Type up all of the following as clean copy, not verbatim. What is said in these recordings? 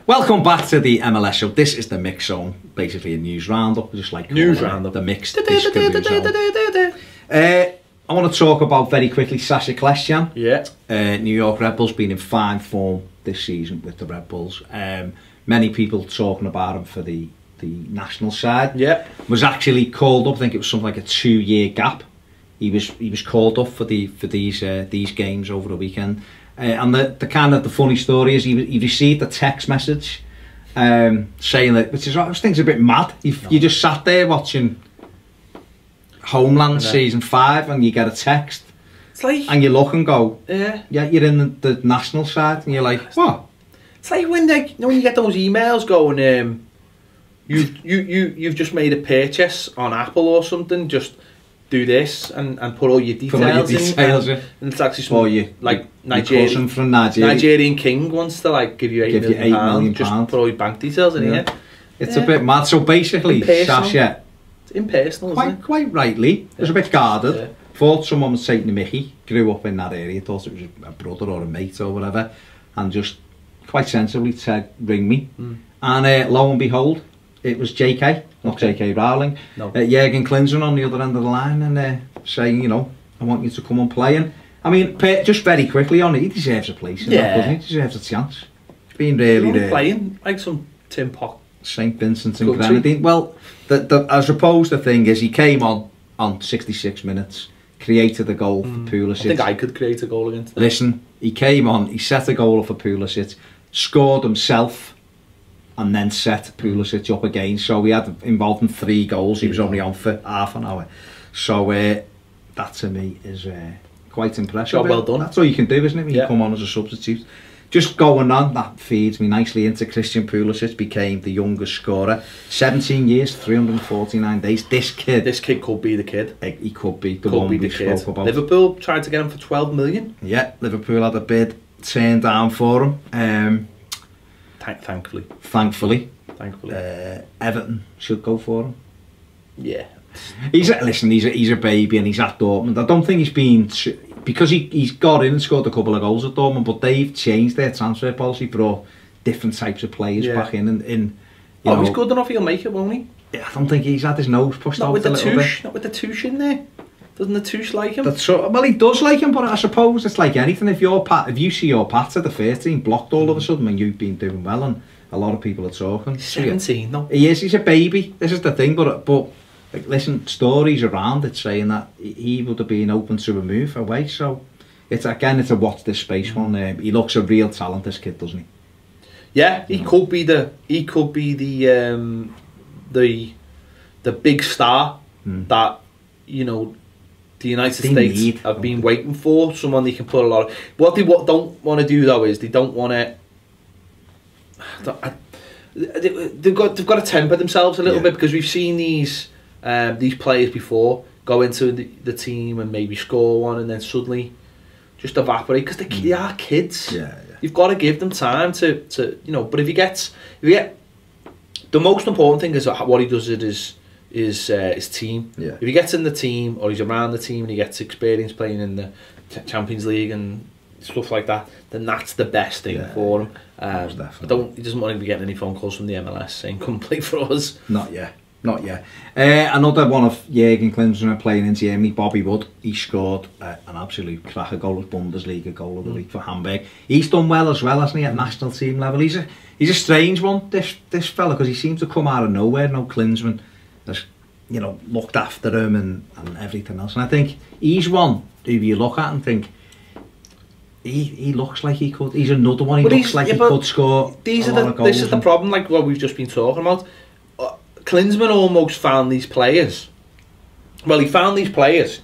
Welcome back to the MLS Show. This is the Mix Zone, basically a news roundup, just like news roundup. The mixed discovery zone. I want to talk about very quickly Sacha Kljestan. Yeah. New York Red Bulls been in fine form this season with the Red Bulls. Many people talking about him for the national side. Yeah. Was actually called up. I think it was something like a 2-year gap. He was called up for these games over the weekend. And the kind of the funny story is he received a text message saying that, which is I think a bit mad. You just sat there watching Homeland season 5 and you get a text. It's like, and you look and go, yeah, you're in the national side, and you're like, what? It's like when you get those emails going, you've just made a purchase on Apple or something, just do this and put all your details, in. And it's actually some, like Nigerian from Nigerian king wants to like give you £8 million, just put all your bank details in here. It's a bit mad. So basically, Sacha, it's impersonal, isn't it? Quite rightly, was a bit guarded. Thought someone was taking the mickey. Grew up in that area. Thought it was a brother or a mate or whatever, and just quite sensibly said, "Ring me." And lo and behold, it was JK, not JK Rowling. No. Jurgen Klinsmann on the other end of the line, and saying, you know, I want you to come and play. And I mean, just very quickly on it, he deserves a place. He deserves a chance. He's been really playing like some Tim Pock. St Vincent and Grenadine. Well, I suppose the thing is, he came on 66 minutes, created a goal for Pulisic. I think I could create a goal against them. Listen, he came on, he set a goal for Pulisic, scored himself, and then set Pulisic up again. So he had involved in 3 goals. He was only on for half an hour. So that to me is quite impressive. Job well done. That's all you can do, isn't it, when you come on as a substitute? Just going on, that feeds me nicely into Christian Pulisic. Became the youngest scorer. 17 years, 349 days. This kid could be the kid. He could be the one we spoke about. Liverpool tried to get him for 12 million. Yeah, Liverpool had a bid turned down for him. Thankfully. Everton should go for him. Yeah. He's a baby and he's at Dortmund. I don't think he's been, because he's got in and scored a couple of goals at Dortmund, but they've changed their transfer policy, brought different types of players back in. He's good enough, he'll make it, won't he? Yeah, I don't think he's had his nose pushed out a little bit. Not with the touche in there. Doesn't the touche like him? Well, he does like him, but I suppose it's like anything. If you see your Pat at the 13 blocked all of a sudden when you've been doing well, and a lot of people are talking. 17, no. He's a baby. This is the thing, but like, listen, stories around it saying that he would have been open to a move away. So it's a watch this space one. He looks a real talent, this kid, doesn't he? Yeah, he could be the big star that, you know, the United States have been waiting for. Someone they can put a lot of. What they don't want to do though is they don't want to. They've got to temper themselves a little bit, because we've seen these players before go into the team and maybe score one and then suddenly just evaporate, because they are kids. You've got to give them time to you know. But if you get the most important thing is what he does is his team. If he gets in the team, or he's around the team and he gets experience playing in the Champions League and stuff like that, then that's the best thing for him. He doesn't want to be getting any phone calls from the MLS saying come play for us. Not yet. Another one of Jurgen Klinsmann playing in Germany, Bobby Wood. He scored an absolute cracker goal, Bundesliga goal of the week for Hamburg. He's done well as well, hasn't he, at national team level? He's a strange one, this fella, because he seems to come out of nowhere. No, Klinsmann has, you know, looked after him and everything else. And I think he's one who you look at and think, he looks like he could. He's another one. He looks like he could score. This is the problem, like what we've just been talking about. Klinsmann almost found these players. Well, he found these players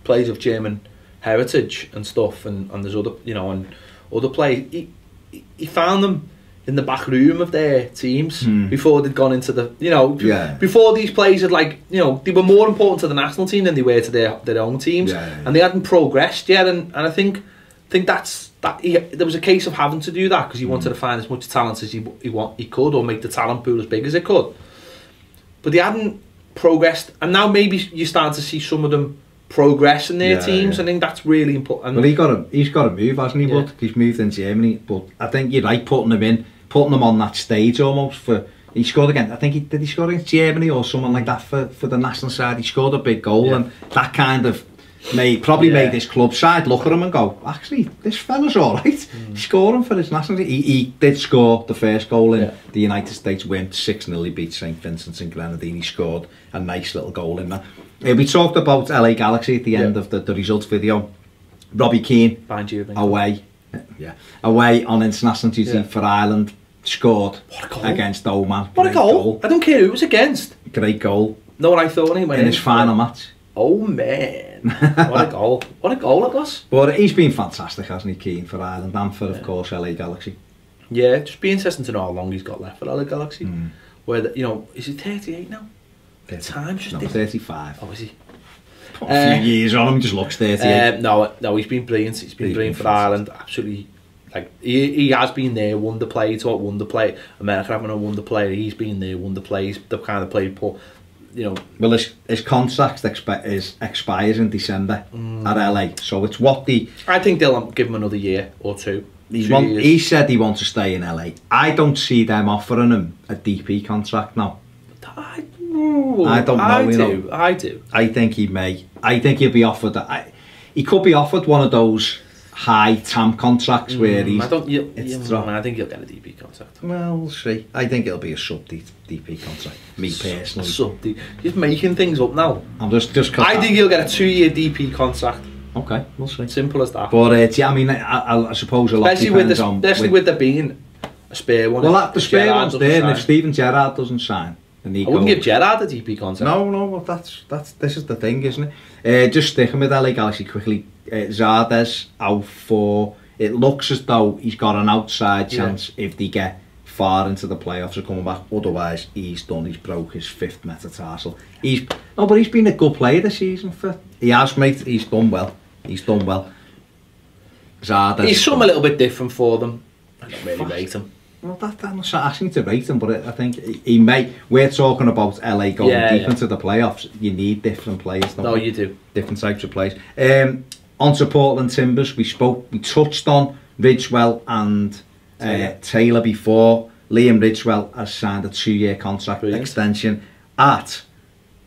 of German heritage and stuff, and there's other, you know, and other players. He found them in the back room of their teams before they'd gone into the, you know, before these players had, like, you know, they were more important to the national team than they were to their own teams, and they hadn't progressed yet. And I think there was a case of having to do that, because he wanted to find as much talent as he could, or make the talent pool as big as it could. But they hadn't progressed, and now maybe you're starting to see some of them progress in their teams. I think that's really important. Well, he's got to move, hasn't he? But he's moved in Germany. But I think you're right putting him in, putting them on that stage almost for. He scored against, I think did he score against Germany or someone like that for the national side. He scored a big goal, and that kind of made his club side look at him and go, actually, this fella's all right. He's scoring for his national team. He did score the first goal in the United States win 6-0. He beat St Vincent and Grenadine. He scored a nice little goal in that. We talked about LA Galaxy at the end of the results video. Robbie Keane away on international duty for Ireland. Scored against Oman. What a goal. I don't care who it was against. Great goal. Know what I thought anyway? In his final match. Oh man. What a goal. What a goal it was. But he's been fantastic, hasn't he, Keane, for Ireland and for, of course, LA Galaxy. Yeah, just be interesting to know how long he's got left for LA Galaxy. Where, is he 38 now? 35. Oh, is he? Put a few years on him, he just looks 38. No, he's been brilliant. He's been brilliant for Ireland. Absolutely. Like he has been there, wonder player to what wonder player. America having a wonder player, he's been there, wonder player. He's the kind of player Paul, Well, his contract expires in December at LA, so it's what the. I think they'll give him another year or two. He said he wants to stay in LA. I don't see them offering him a DP contract now. I don't know. I do. I think he may. I think he'll be offered. He could be offered one of those high TAM contracts where he's. I think he'll get a DP contract. Well, we'll see. I think it'll be a sub DP contract. Me personally. Sub DP. You're making things up now. I'm just. I think he'll get a 2-year DP contract. Okay, we'll see. Simple as that. But yeah, I mean, I suppose a lot depends on. Especially with there being a spare one. Well, the spare one's there, and if Steven Gerrard doesn't sign. I wouldn't give Gerrard a DP contract. No, well, this is the thing, isn't it? Just sticking with LA Galaxy quickly. Zardes out for. It looks as though he's got an outside chance if they get far into the playoffs of coming back. Otherwise, he's done. He's broke his 5th metatarsal. But he's been a good player this season. He has, mate. He's done well. Zardes. He's a little bit different for them. I don't really rate him. Well, I'm not asking to rate him, but I think he may. We're talking about LA going deep into the playoffs. You need different players. No, you do. Different types of players. On to Portland Timbers, we touched on Ridgewell and Taylor before. Liam Ridgewell has signed a 2-year contract extension at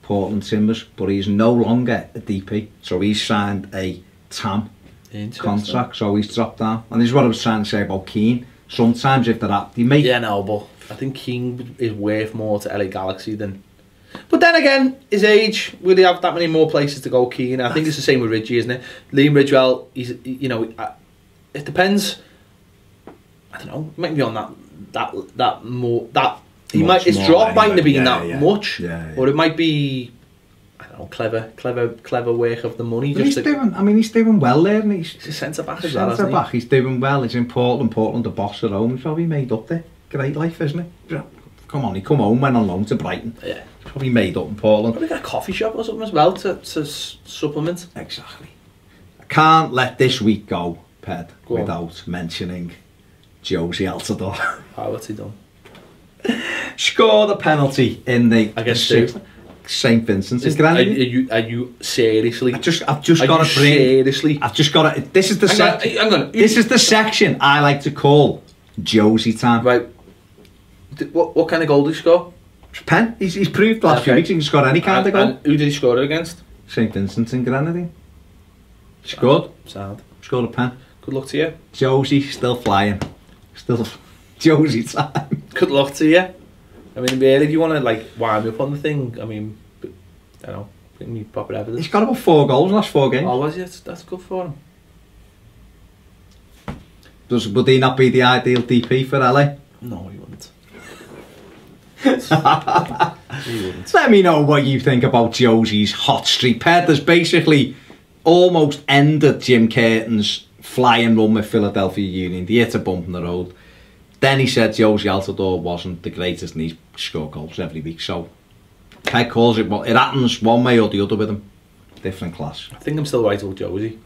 Portland Timbers, but he's no longer a DP, so he's signed a TAM contract, so he's dropped down. And this is what I was trying to say about Keane. Sometimes if they're at, but I think Keane is worth more to LA Galaxy than. But then again, his age, will he have that many more places to go? Keane, I think it's the same with Ridgie, isn't it? Liam Ridgewell, it depends. I don't know. Might be on that more that he might. His drop might not be that much, or it might be. I don't know, clever work of the money. But he's doing well there, and he's a centre back as well. Centre back, he's doing well. He's in Portland. Portland, the boss at home. He's probably made up there. Great life, isn't it? Come on, he come home, went on loan to Brighton. Yeah, he's probably made up in Portland. Probably got a coffee shop or something as well to supplement. Exactly. I can't let this week go, Ped, without mentioning Josie Altidore. What's he done? Scored a penalty in the against St Vincent's. Are you seriously? I've just got to bring. Seriously? I've just got to. This is the section. This is the section I like to call Josie time. Right. What kind of goal did he score? Pen. He's proved last few weeks he can score any kind of goal. And who did he score it against? St Vincent's and Grenadine. Scored. Sad. Scored a pen. Good luck to you. Josie still flying. Still Josie time. Good luck to you. I mean, really, if you want to wind me up on the thing, I mean, I don't know, give me proper evidence. He's got about 4 goals in the last 4 games. Oh, was he? That's good for him. Would he not be the ideal DP for LA? No, he wouldn't. He wouldn't. Let me know what you think about Josie's hot streak. Ped has basically almost ended Jim Curtin's flying run with Philadelphia Union. They hit a bump in the road. Then he said Josie Altidore wasn't the greatest and he scored goals every week. So Ped calls it, it happens one way or the other with him. Different class. I think I'm still right with Josie.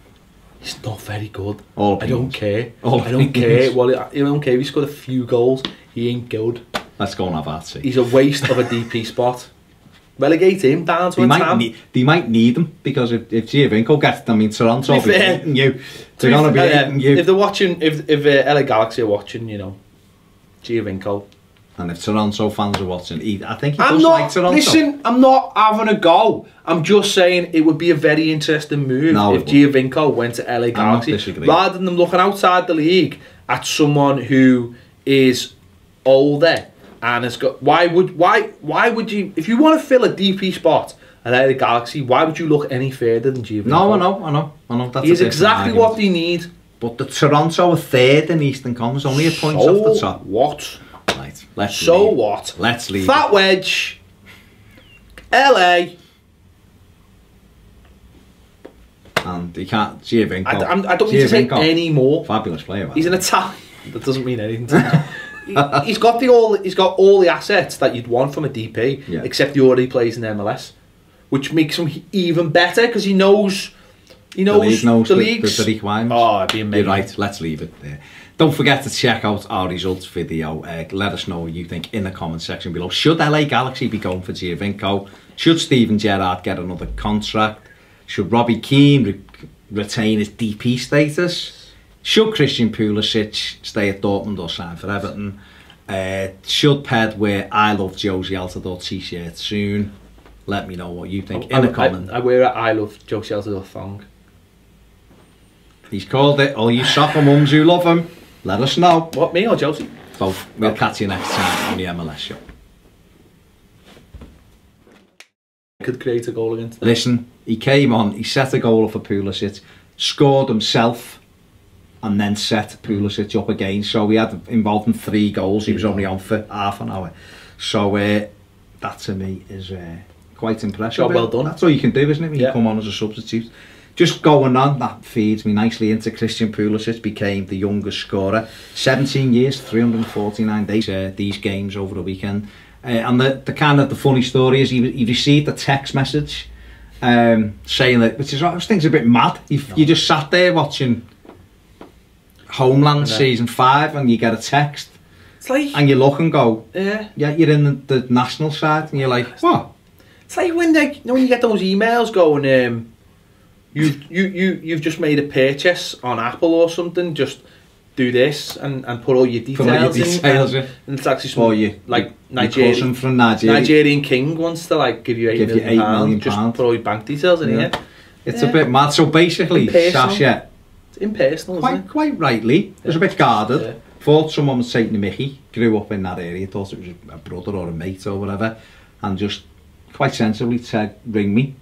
He's not very good. I don't care. I don't care. Well, I don't care if he scored a few goals. He ain't good. Let's go and have that. See. He's a waste of a DP spot. Relegate him down to a TAM. They might need him because if Giovinco gets them, Toronto will be eating you. They're going to be eating you. If they're watching, if LA Galaxy are watching, Giovinco. And if Toronto fans are watching, I think he does like Toronto. Listen, I'm not having a go. I'm just saying it would be a very interesting move if Giovinco went to LA Galaxy. Rather than them looking outside the league at someone who is older and has got... Why would you... If you want to fill a DP spot at LA Galaxy, why would you look any further than Giovinco? No, I know. That's He's exactly what they need. But the Toronto are third in Eastern Conference, only a point off the top. What? Right, let's leave. What? Let's leave. Fat Wedge, LA. And he can't, Giovinco. I don't need to say any more. Fabulous player. He's an Italian. That doesn't mean anything to me. He's got all the assets that you'd want from a DP, except he already plays in MLS, which makes him even better because he knows the leagues. The requirements. Oh, it'd be amazing. You're right, let's leave it there. Don't forget to check out our results video. Let us know what you think in the comment section below. Should LA Galaxy be going for Giovinco? Should Steven Gerrard get another contract? Should Robbie Keane retain his DP status? Should Christian Pulisic stay at Dortmund or sign for Everton? Should Ped wear I Love Josie Altidore t-shirt soon? Let me know what you think in the comment. I wear a I Love Josie Altidore thong. He's called it. All you soccer mums who love him, let us know. What, me or Josie? Both. We'll catch you next time on the MLS Show. Could create a goal against them. Listen, he came on, he set a goal for Pulisic, scored himself, and then set Pulisic up again. So we had involved in 3 goals. He was only on for half an hour. So that to me is quite impressive. Job well done. That's all you can do, isn't it, when you come on as a substitute? Just going on, that feeds me nicely into Christian Pulisic became the youngest scorer. 17 years, 349 days, these games over the weekend. And the kind of the funny story is he received a text message saying that, which is, I think, a bit mad. You just sat there watching Homeland season 5 and you get a text. It's like, and you look and go, yeah, you're in the national side, and you're like, what? It's like when you get those emails going, you've just made a purchase on Apple or something, just do this and put all your details in. And it's actually some, like Nigerian from Nigerian king wants to like give you £8 million, just put all your bank details in here. It's a bit mad. So basically, Sacha, it's impersonal, quite rightly, it was a bit guarded. Thought someone was taking the mickey, grew up in that area, thought it was a brother or a mate or whatever, and just quite sensibly said, ring me.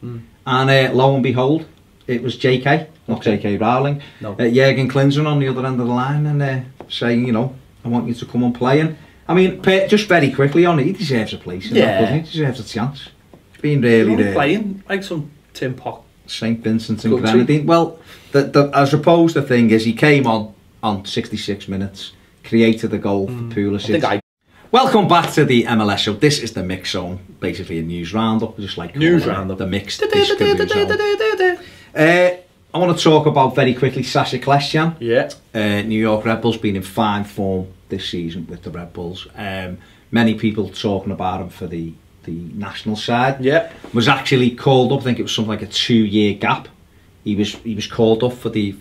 And lo and behold, it was JK, not JK Rowling. No. Jürgen Klinsmann on the other end of the line, and saying, I want you to come and play. And I mean, just very quickly on it, he deserves a place. Doesn't he? He deserves a chance. He's been really playing like some Tim Pock. St Vincent and Grenadine. Well, I suppose the thing is, he came on 66 minutes, created a goal for Pulisic. Welcome back to the MLS Show. This is the Mix Zone, basically a news roundup, just like news roundup. The mixed disc news zone. I want to talk about very quickly Sacha Kljestan. New York Red Bulls been in fine form this season with the Red Bulls. Many people talking about him for the national side. Was actually called up. I think it was something like a 2-year gap. He was called up for these